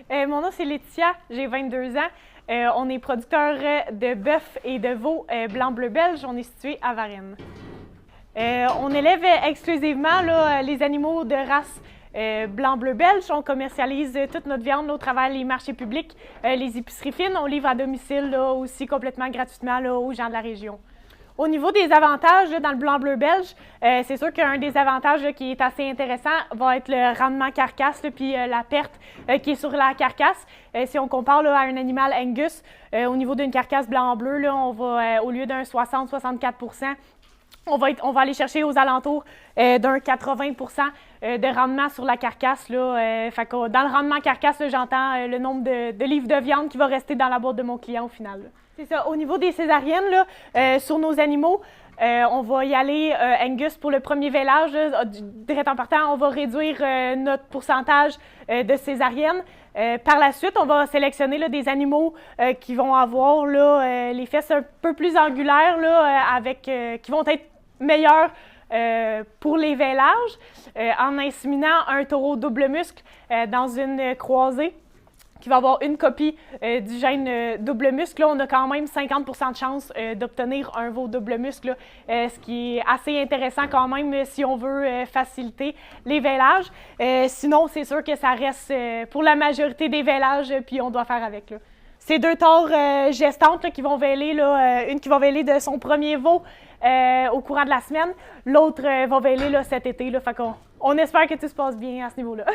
Mon nom, c'est Laetitia, j'ai 22 ans. On est producteur de bœuf et de veau blanc-bleu belge. On est situé à Varennes. On élève exclusivement là, les animaux de race blanc-bleu belge. On commercialise toute notre viande au travers les marchés publics, les épiceries fines. On livre à domicile là, aussi complètement gratuitement là, aux gens de la région. Au niveau des avantages là, dans le blanc-bleu belge, c'est sûr qu'un des avantages là, qui est assez intéressant va être le rendement carcasse puis la perte qui est sur la carcasse. Si on compare là, à un animal Angus, au niveau d'une carcasse blanc-bleu, là, on va au lieu d'un 60-64 %, on va aller chercher aux alentours d'un 80 % de rendement sur la carcasse. Là, fait que dans le rendement carcasse, j'entends le nombre de livres de viande qui va rester dans la boîte de mon client au final. C'est ça. Au niveau des césariennes, là, sur nos animaux, on va y aller Angus pour le premier vêlage. Direct en partant, on va réduire notre pourcentage de césariennes. Par la suite, on va sélectionner là, des animaux qui vont avoir là, les fesses un peu plus angulaires, là, qui vont être meilleurs pour les vêlages en inséminant un taureau double muscle dans une croisée qui va avoir une copie du gène double muscle. Là, on a quand même 50 % de chance d'obtenir un veau double muscle, là, ce qui est assez intéressant quand même si on veut faciliter les vêlages. Sinon, c'est sûr que ça reste pour la majorité des vêlages, puis on doit faire avec. Là. C'est deux taures gestantes là, qui vont vêler, là, une qui va vêler de son premier veau au courant de la semaine, l'autre va vêler là, cet été. Là, fait qu'on espère que tout se passe bien à ce niveau-là.